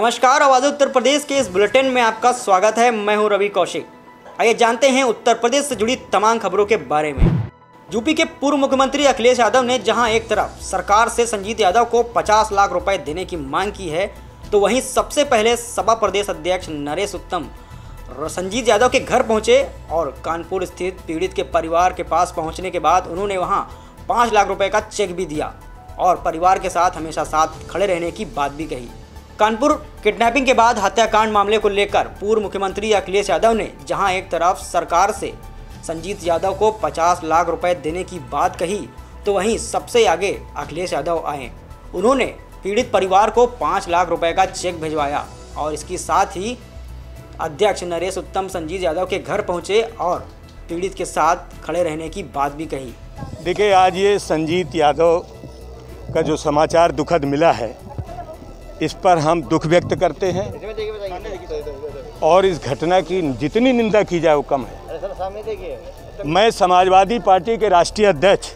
नमस्कार, आवाज़ उत्तर प्रदेश के इस बुलेटिन में आपका स्वागत है। मैं हूं रवि कौशिक। आइए जानते हैं उत्तर प्रदेश से जुड़ी तमाम खबरों के बारे में। यूपी के पूर्व मुख्यमंत्री अखिलेश यादव ने जहां एक तरफ सरकार से संजीत यादव को 50 लाख रुपए देने की मांग की है, तो वहीं सबसे पहले सपा प्रदेश अध्यक्ष नरेश उत्तम संजीत यादव के घर पहुंचे और कानपुर स्थित पीड़ित के परिवार के पास पहुंचने के बाद उन्होंने वहां 5 लाख रुपए का चेक भी दिया और परिवार के साथ हमेशा साथ खड़े रहने की बात भी कही। कानपुर किडनैपिंग के बाद हत्याकांड मामले को लेकर पूर्व मुख्यमंत्री अखिलेश यादव ने जहां एक तरफ सरकार से संजीत यादव को 50 लाख रुपए देने की बात कही, तो वहीं सबसे आगे अखिलेश यादव आए। उन्होंने पीड़ित परिवार को 5 लाख रुपए का चेक भिजवाया और इसके साथ ही अध्यक्ष नरेश उत्तम संजीत यादव के घर पहुंचे और पीड़ित के साथ खड़े रहने की बात भी कही। देखिए, आज ये संजीत यादव का जो समाचार दुखद मिला है, इस पर हम दुख व्यक्त करते हैं और इस घटना की जितनी निंदा की जाए वो कम है। मैं समाजवादी पार्टी के राष्ट्रीय अध्यक्ष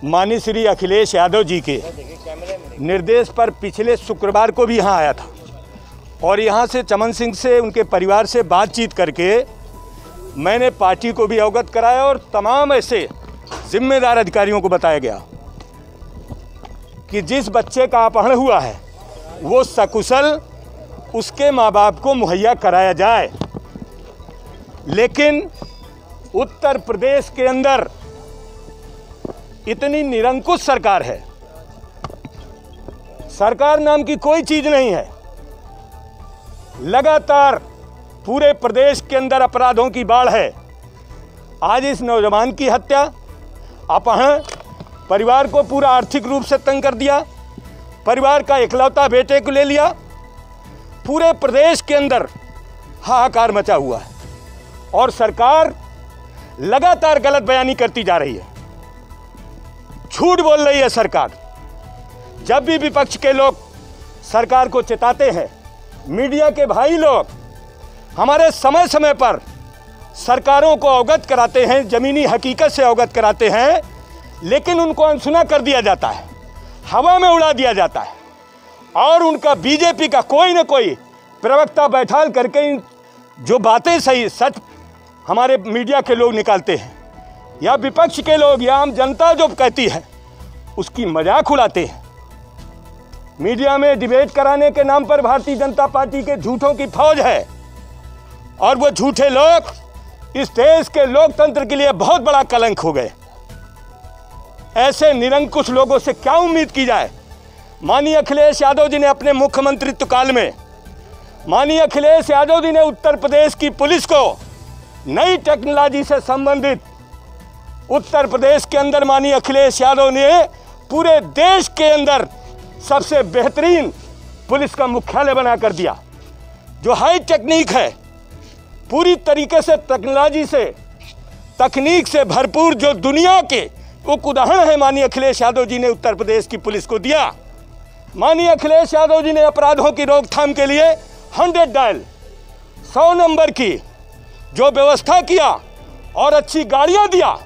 माननीय श्री अखिलेश यादव जी के निर्देश पर पिछले शुक्रवार को भी यहाँ आया था और यहाँ से चमन सिंह से उनके परिवार से बातचीत करके मैंने पार्टी को भी अवगत कराया और तमाम ऐसे जिम्मेदार अधिकारियों को बताया गया कि जिस बच्चे का अपहरण हुआ है वो सकुशल उसके माँ बाप को मुहैया कराया जाए। लेकिन उत्तर प्रदेश के अंदर इतनी निरंकुश सरकार है, सरकार नाम की कोई चीज नहीं है। लगातार पूरे प्रदेश के अंदर अपराधों की बाढ़ है। आज इस नौजवान की हत्या, अपहरण, परिवार को पूरा आर्थिक रूप से तंग कर दिया, परिवार का इकलौता बेटे को ले लिया। पूरे प्रदेश के अंदर हाहाकार मचा हुआ है और सरकार लगातार गलत बयानी करती जा रही है, झूठ बोल रही है सरकार। जब भी विपक्ष के लोग सरकार को चिताते हैं, मीडिया के भाई लोग हमारे समय समय पर सरकारों को अवगत कराते हैं, ज़मीनी हकीकत से अवगत कराते हैं, लेकिन उनको अनसुना कर दिया जाता है, हवा में उड़ा दिया जाता है और उनका बीजेपी का कोई न कोई प्रवक्ता बैठाल करके जो बातें सही सच हमारे मीडिया के लोग निकालते हैं या विपक्ष के लोग या आम जनता जो कहती है उसकी मजाक उड़ाते हैं। मीडिया में डिबेट कराने के नाम पर भारतीय जनता पार्टी के झूठों की फौज है और वो झूठे लोग इस देश के लोकतंत्र के लिए बहुत बड़ा कलंक हो गए। ऐसे निरंकुश लोगों से क्या उम्मीद की जाए। माननीय अखिलेश यादव जी ने अपने मुख्यमंत्रित्व काल में माननीय अखिलेश यादव जी ने उत्तर प्रदेश की पुलिस को नई टेक्नोलॉजी से संबंधित उत्तर प्रदेश के अंदर माननीय अखिलेश यादव ने पूरे देश के अंदर सबसे बेहतरीन पुलिस का मुख्यालय बना कर दिया। जो हाई टेक्निक है, पूरी तरीके से टेक्नोलॉजी से तकनीक से भरपूर जो दुनिया के एक उदाहरण है माननीय अखिलेश यादव जी ने उत्तर प्रदेश की पुलिस को दिया। माननीय अखिलेश यादव जी ने अपराधों की रोकथाम के लिए 100 डायल 100 नंबर की जो व्यवस्था किया और अच्छी गाड़ियां दिया,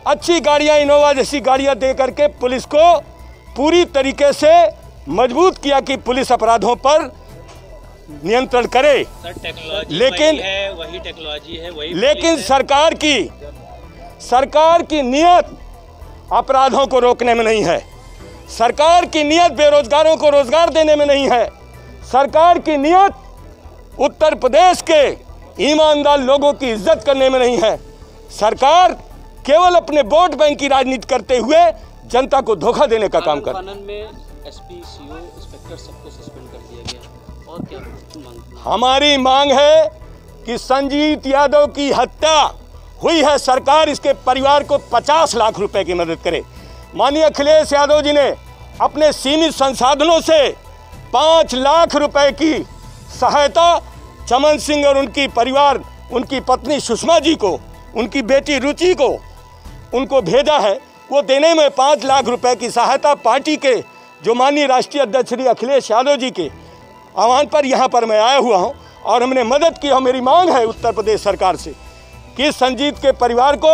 अच्छी गाड़ियां इनोवा जैसी गाड़ियां दे करके पुलिस को पूरी तरीके से मजबूत किया कि पुलिस अपराधों पर नियंत्रण करे। वही टेक्नोलॉजी है, लेकिन सरकार की नियत अपराधों को रोकने में नहीं है, सरकार की नियत बेरोजगारों को रोजगार देने में नहीं है, सरकार की नियत उत्तर प्रदेश के ईमानदार लोगों की इज्जत करने में नहीं है। सरकार केवल अपने वोट बैंक की राजनीति करते हुए जनता को धोखा देने का काम कर। में एसपी, सीओ, इंस्पेक्टर सबको सस्पेंड कर दिया गया और क्या मांग? हमारी मांग है कि संजीत यादव की हत्या हुई है, सरकार इसके परिवार को 50 लाख रुपए की मदद करे। माननीय अखिलेश यादव जी ने अपने सीमित संसाधनों से 5 लाख रुपए की सहायता चमन सिंह और उनकी परिवार, उनकी पत्नी सुषमा जी को, उनकी बेटी रुचि को उनको भेजा है। वो देने में 5 लाख रुपए की सहायता पार्टी के जो माननीय राष्ट्रीय अध्यक्ष श्री अखिलेश यादव जी के आह्वान पर यहाँ पर मैं आया हुआ हूँ और हमने मदद की। और मेरी मांग है उत्तर प्रदेश सरकार से कि संजीत के परिवार को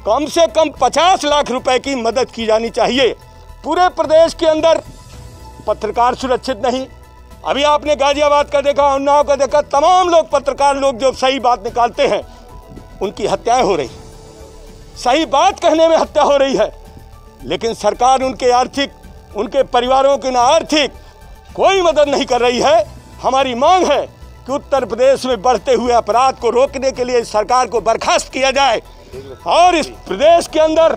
कम से कम 50 लाख रुपए की मदद की जानी चाहिए। पूरे प्रदेश के अंदर पत्रकार सुरक्षित नहीं, अभी आपने गाजियाबाद का देखा, उन्नाव का देखा, तमाम लोग, पत्रकार लोग जो सही बात निकालते हैं उनकी हत्याएं हो रही, सही बात कहने में हत्या हो रही है, लेकिन सरकार उनके परिवारों की ना आर्थिक कोई मदद नहीं कर रही है। हमारी मांग है कि उत्तर प्रदेश में बढ़ते हुए अपराध को रोकने के लिए सरकार को बर्खास्त किया जाए और इस प्रदेश के अंदर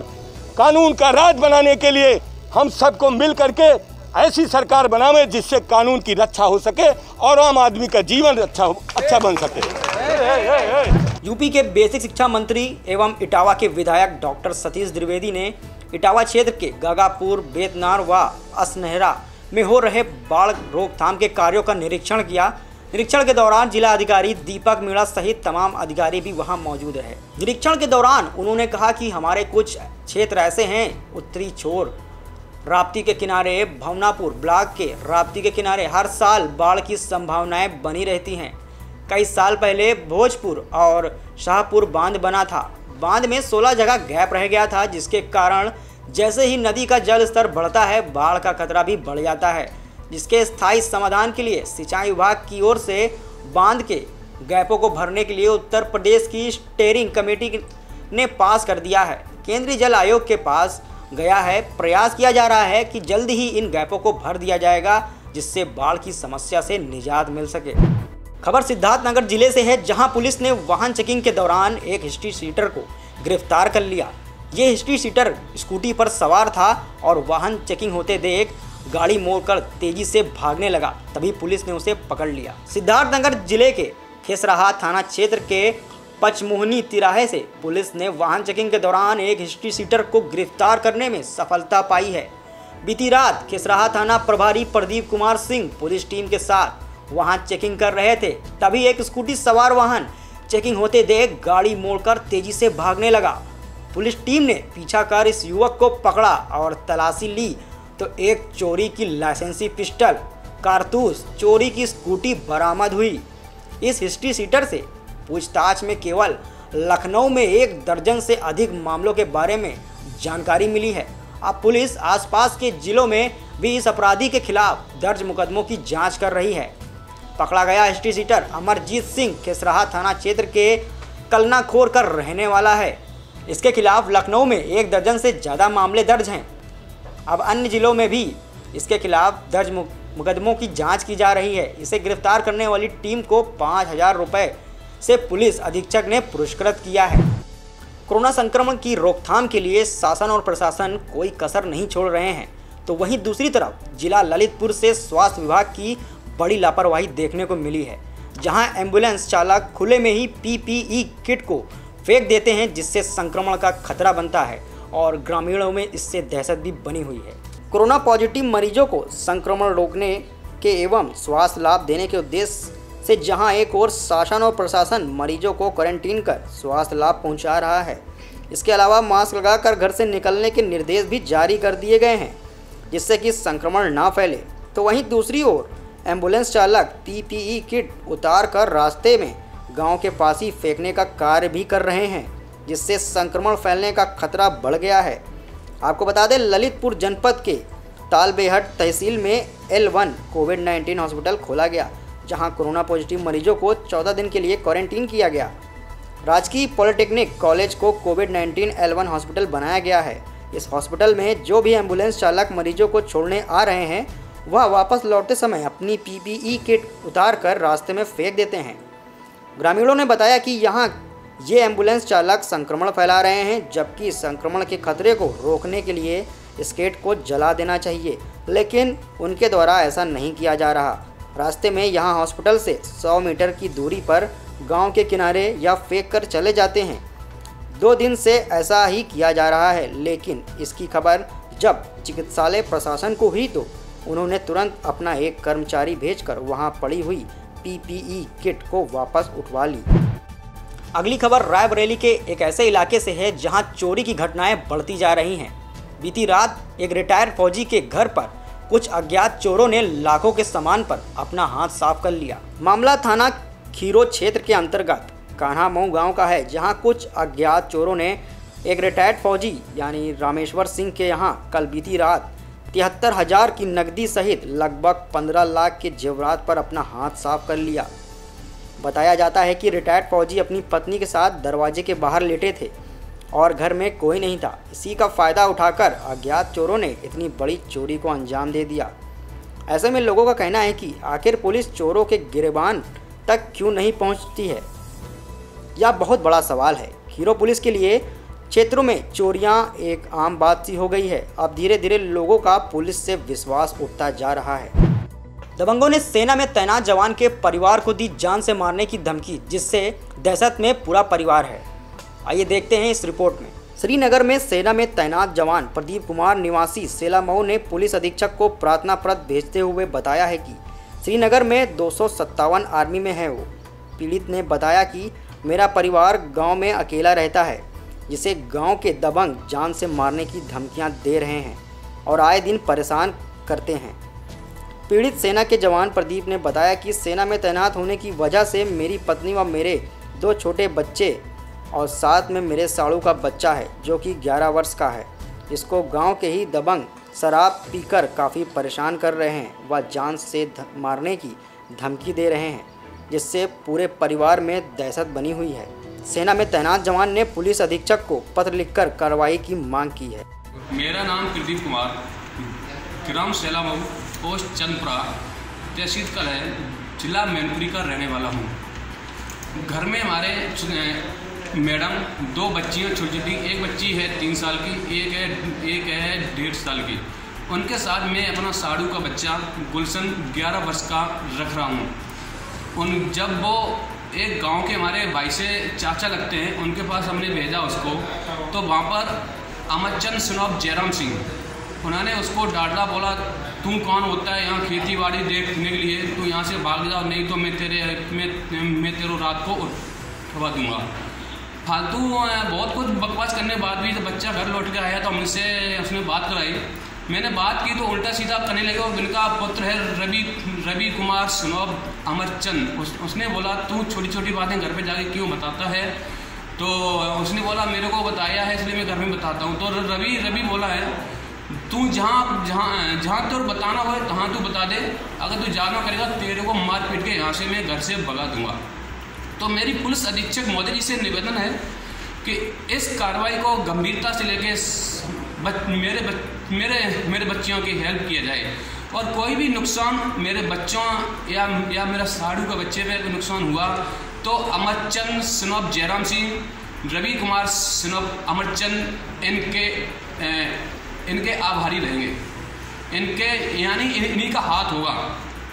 कानून का राज बनाने के लिए हम सबको मिल करके ऐसी सरकार बनावे जिससे कानून की रक्षा हो सके और आम आदमी का जीवन अच्छा बन सके। यूपी के बेसिक शिक्षा मंत्री एवं इटावा के विधायक डॉक्टर सतीश द्विवेदी ने इटावा क्षेत्र के गागापुर, बेतनार व असनहरा में हो रहे बाढ़ रोकथाम के कार्यों का निरीक्षण किया। निरीक्षण के दौरान जिला अधिकारी दीपक मीणा सहित तमाम अधिकारी भी वहां मौजूद रहे। निरीक्षण के दौरान उन्होंने कहा कि हमारे कुछ क्षेत्र ऐसे हैं, उत्तरी छोर राप्ती के किनारे, भवनापुर ब्लॉक के राप्ती के किनारे हर साल बाढ़ की संभावनाएं बनी रहती हैं। कई साल पहले भोजपुर और शाहपुर बांध बना था। बांध में 16 जगह गैप रह गया था, जिसके कारण जैसे ही नदी का जल स्तर बढ़ता है बाढ़ का खतरा भी बढ़ जाता है, जिसके स्थायी समाधान के लिए सिंचाई विभाग की ओर से बांध के गैपों को भरने के लिए उत्तर प्रदेश की स्टीयरिंग कमेटी ने पास कर दिया है। केंद्रीय जल आयोग के पास गया है। प्रयास किया जा रहा है कि जल्द ही इन गैपों को भर दिया जाएगा, जिससे बाढ़ की समस्या से निजात मिल सके। खबर सिद्धार्थनगर जिले से है, जहां पुलिस ने वाहन चेकिंग के दौरान एक हिस्ट्री सीटर को गिरफ्तार कर लिया। ये हिस्ट्री सीटर स्कूटी पर सवार था और वाहन चेकिंग होते देख गाड़ी मोड़कर तेजी से भागने लगा, तभी पुलिस ने उसे पकड़ लिया। सिद्धार्थनगर जिले के खेसराहा थाना क्षेत्र के पचमोहनी तिराहे से पुलिस ने वाहन चेकिंग के दौरान एक हिस्ट्री सीटर को गिरफ्तार करने में सफलता पाई है। बीती रात खेसराहा थाना प्रभारी प्रदीप कुमार सिंह पुलिस टीम के साथ वाहन चेकिंग कर रहे थे, तभी एक स्कूटी सवार वाहन चेकिंग होते देख गाड़ी मोड़कर तेजी से भागने लगा। पुलिस टीम ने पीछा कर इस युवक को पकड़ा और तलाशी ली तो एक चोरी की लाइसेंसी पिस्टल, कारतूस, चोरी की स्कूटी बरामद हुई। इस हिस्ट्री सीटर से पूछताछ में केवल लखनऊ में 1 दर्जन से अधिक मामलों के बारे में जानकारी मिली है। अब पुलिस आसपास के जिलों में भी इस अपराधी के खिलाफ दर्ज मुकदमों की जांच कर रही है। पकड़ा गया हिस्ट्री सीटर अमरजीत सिंह खेसराहा थाना क्षेत्र के कलनाखोर का रहने वाला है। इसके खिलाफ लखनऊ में 1 दर्जन से ज़्यादा मामले दर्ज हैं। अब अन्य जिलों में भी इसके खिलाफ दर्ज मुकदमों की जांच की जा रही है। इसे गिरफ्तार करने वाली टीम को 5,000 रुपये से पुलिस अधीक्षक ने पुरस्कृत किया है। कोरोना संक्रमण की रोकथाम के लिए शासन और प्रशासन कोई कसर नहीं छोड़ रहे हैं, तो वहीं दूसरी तरफ जिला ललितपुर से स्वास्थ्य विभाग की बड़ी लापरवाही देखने को मिली है, जहां एम्बुलेंस चालक खुले में ही PPE किट को फेंक देते हैं, जिससे संक्रमण का खतरा बनता है और ग्रामीणों में इससे दहशत भी बनी हुई है। कोरोना पॉजिटिव मरीजों को संक्रमण रोकने के एवं स्वास्थ्य लाभ देने के उद्देश्य से जहां एक और शासन और प्रशासन मरीजों को क्वारंटीन कर स्वास्थ्य लाभ पहुंचा रहा है, इसके अलावा मास्क लगाकर घर से निकलने के निर्देश भी जारी कर दिए गए हैं, जिससे कि संक्रमण ना फैले, तो वहीं दूसरी ओर एम्बुलेंस चालक PPE किट उतार कर रास्ते में गांव के पास ही फेंकने का कार्य भी कर रहे हैं, जिससे संक्रमण फैलने का खतरा बढ़ गया है। आपको बता दें, ललितपुर जनपद के तालबेहट तहसील में L1 कोविड-19 हॉस्पिटल खोला गया, जहां कोरोना पॉजिटिव मरीजों को 14 दिन के लिए क्वारंटीन किया गया। राजकीय पॉलिटेक्निक कॉलेज को कोविड-19 L1 हॉस्पिटल बनाया गया है। इस हॉस्पिटल में जो भी एम्बुलेंस चालक मरीजों को छोड़ने आ रहे हैं, वह वापस लौटते समय अपनी PPE किट उतार कर रास्ते में फेंक देते हैं। ग्रामीणों ने बताया कि यहाँ ये एम्बुलेंस चालक संक्रमण फैला रहे हैं, जबकि संक्रमण के खतरे को रोकने के लिए इस किट को जला देना चाहिए, लेकिन उनके द्वारा ऐसा नहीं किया जा रहा। रास्ते में यहाँ हॉस्पिटल से 100 मीटर की दूरी पर गांव के किनारे या फेंक कर चले जाते हैं। 2 दिन से ऐसा ही किया जा रहा है, लेकिन इसकी खबर जब चिकित्सालय प्रशासन को हुई तो उन्होंने तुरंत अपना एक कर्मचारी भेजकर वहां पड़ी हुई PPE किट को वापस उठवा ली। अगली खबर रायबरेली के एक ऐसे इलाके से है, जहां चोरी की घटनाएं बढ़ती जा रही हैं। बीती रात एक रिटायर्ड फौजी के घर पर कुछ अज्ञात चोरों ने लाखों के सामान पर अपना हाथ साफ कर लिया। मामला थाना खीरो क्षेत्र के अंतर्गत कान्हा मऊ गांव का है, जहां कुछ अज्ञात चोरों ने एक रिटायर्ड फौजी यानी रामेश्वर सिंह के यहां कल बीती रात 73,000 की नकदी सहित लगभग 15 लाख के जेवरात पर अपना हाथ साफ कर लिया। बताया जाता है कि रिटायर्ड फौजी अपनी पत्नी के साथ दरवाजे के बाहर लेटे थे और घर में कोई नहीं था। इसी का फ़ायदा उठाकर अज्ञात चोरों ने इतनी बड़ी चोरी को अंजाम दे दिया। ऐसे में लोगों का कहना है कि आखिर पुलिस चोरों के गिरबान तक क्यों नहीं पहुंचती है, यह बहुत बड़ा सवाल है। खीरो पुलिस के लिए क्षेत्रों में चोरियां एक आम बात सी हो गई है। अब धीरे धीरे लोगों का पुलिस से विश्वास उठता जा रहा है। दबंगों ने सेना में तैनात जवान के परिवार को दी जान से मारने की धमकी, जिससे दहशत में पूरा परिवार है। आइए देखते हैं इस रिपोर्ट में। श्रीनगर में सेना में तैनात जवान प्रदीप कुमार निवासी सेलामऊ ने पुलिस अधीक्षक को प्रार्थना पत्र भेजते हुए बताया है कि श्रीनगर में 257 आर्मी में है वो। पीड़ित ने बताया कि मेरा परिवार गांव में अकेला रहता है, जिसे गांव के दबंग जान से मारने की धमकियां दे रहे हैं और आए दिन परेशान करते हैं। पीड़ित सेना के जवान प्रदीप ने बताया कि सेना में तैनात होने की वजह से मेरी पत्नी व मेरे 2 छोटे बच्चे और साथ में मेरे साड़ू का बच्चा है जो कि 11 वर्ष का है, जिसको गांव के ही दबंग शराब पीकर काफ़ी परेशान कर रहे हैं व जान से मारने की धमकी दे रहे हैं, जिससे पूरे परिवार में दहशत बनी हुई है। सेना में तैनात जवान ने पुलिस अधीक्षक को पत्र लिखकर कार्रवाई की मांग की है। मेरा नाम प्रदीप कुमार, ग्राम सेलामऊ, पोस्ट चंदपुरा, तहसील कलह, जिला मैनपुरी का रहने वाला हूँ। घर में हमारे मैडम 2 बच्चियाँ छोटी छोटी, एक बच्ची है 3 साल की, एक है 1.5 साल की। उनके साथ मैं अपना साड़ू का बच्चा गुलशन 11 वर्ष का रख रहा हूँ। जब वो एक गांव के हमारे भाई से चाचा लगते हैं, उनके पास हमने भेजा उसको, तो वहाँ पर अमरचंद सनॉफ जयराम सिंह, उन्होंने उसको डांटा, बोला तू कौन होता है यहाँ खेती बाड़ी देखने के लिए, तू यहाँ से भाग जाओ, नहीं तो मैं तेरे रात को उठवा दूँगा। फालतू बहुत कुछ बकवास करने के बाद भी जब बच्चा घर लौट के आया तो हमसे उसने बात कराई। मैंने बात की तो उल्टा सीधा करने लगे। और इनका पुत्र है रवि कुमार सनॉफ अमरचंद। उसने बोला तू छोटी छोटी बातें घर पे जाके क्यों बताता है, तो उसने बोला मेरे को बताया है इसलिए मैं घर में बताता हूँ। तो रवि बोला है तू जहाँ तो बताना हो तहाँ तू बता दे, अगर तू जाना करेगा तेरे को मार पीट के यहाँ से मैं घर से भगा दूंगा। तो मेरी पुलिस अधीक्षक महोदय जी से निवेदन है कि इस कार्रवाई को गंभीरता से लेके मेरे बच्चियों की हेल्प किया जाए और कोई भी नुकसान मेरे बच्चों या मेरा साड़ू का बच्चे पे कोई नुकसान हुआ तो अमरचंद सनॉफ जयराम सिंह, रवि कुमार सनॉफ अमरचंद इनके आभारी रहेंगे। इनके यानी इन्हीं का हाथ होगा,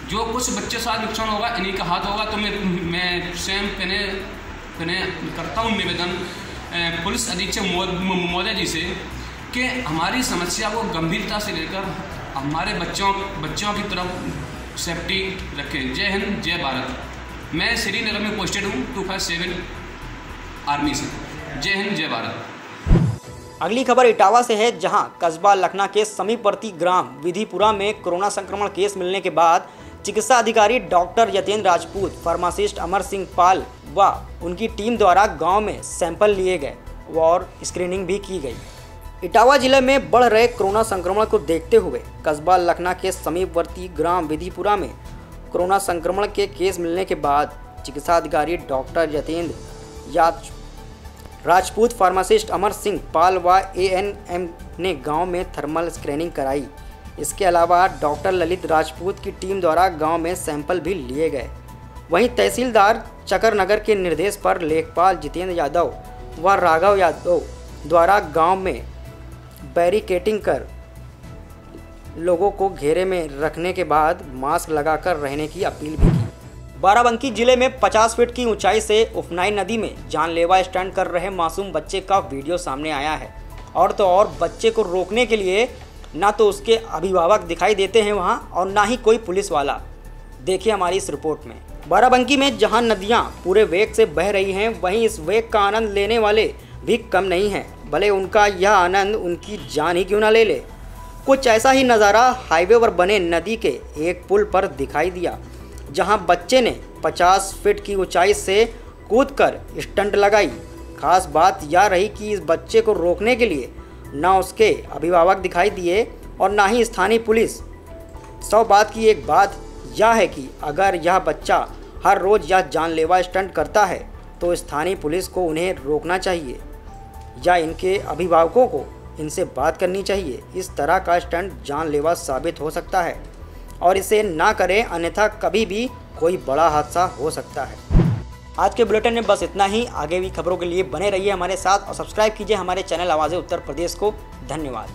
जो कुछ बच्चे साथ नुकसान होगा इन्हीं का हाथ होगा। तो मैं स्वयं पहने करता हूँ निवेदन पुलिस अधीक्षक महोदय जी से कि हमारी समस्या को गंभीरता से लेकर हमारे बच्चों की तरफ सेफ्टी रखें। जय हिंद, जय भारत। मैं श्रीनगर में पोस्टेड हूँ 257 आर्मी से। जय हिंद, जय भारत। अगली खबर इटावा से है, जहां कस्बा लखना के समीपवर्ती ग्राम विधिपुरा में कोरोना संक्रमण केस मिलने के बाद चिकित्सा अधिकारी डॉक्टर यतेंद्र राजपूत, फार्मासिस्ट अमर सिंह पाल व उनकी टीम द्वारा गांव में सैंपल लिए गए और स्क्रीनिंग भी की गई। इटावा जिले में बढ़ रहे कोरोना संक्रमण को देखते हुए कस्बा लखना के समीपवर्ती ग्राम विधिपुरा में कोरोना संक्रमण के केस मिलने के बाद चिकित्सा अधिकारी डॉक्टर यतेंद्र राजपूत, फार्मासिस्ट अमर सिंह पाल व ANM ने गांव में थर्मल स्क्रीनिंग कराई। इसके अलावा डॉक्टर ललित राजपूत की टीम द्वारा गांव में सैंपल भी लिए गए। वहीं तहसीलदार चकरनगर के निर्देश पर लेखपाल जितेंद्र यादव व राघव यादव द्वारा गांव में बैरिकेटिंग कर लोगों को घेरे में रखने के बाद मास्क लगाकर रहने की अपील भी की। बाराबंकी जिले में 50 फीट की ऊंचाई से उफनाई नदी में जानलेवा स्टंट कर रहे मासूम बच्चे का वीडियो सामने आया है। और तो और बच्चे को रोकने के लिए ना तो उसके अभिभावक दिखाई देते हैं वहां और ना ही कोई पुलिस वाला। देखिए हमारी इस रिपोर्ट में। बाराबंकी में जहां नदियां पूरे वेग से बह रही हैं, वहीं इस वेग का आनंद लेने वाले भी कम नहीं हैं। भले उनका यह आनंद उनकी जान ही क्यों ना ले ले। कुछ ऐसा ही नज़ारा हाईवे पर बने नदी के एक पुल पर दिखाई दिया, जहां बच्चे ने 50 फीट की ऊंचाई से कूदकर स्टंट लगाई। खास बात यह रही कि इस बच्चे को रोकने के लिए ना उसके अभिभावक दिखाई दिए और ना ही स्थानीय पुलिस। 100 बात की एक बात यह है कि अगर यह बच्चा हर रोज़ यह जानलेवा स्टंट करता है तो स्थानीय पुलिस को उन्हें रोकना चाहिए या इनके अभिभावकों को इनसे बात करनी चाहिए। इस तरह का स्टंट जानलेवा साबित हो सकता है और इसे ना करें, अन्यथा कभी भी कोई बड़ा हादसा हो सकता है। आज के बुलेटिन में बस इतना ही। आगे भी खबरों के लिए बने रहिए हमारे साथ और सब्सक्राइब कीजिए हमारे चैनल आवाज़ उत्तर प्रदेश को। धन्यवाद।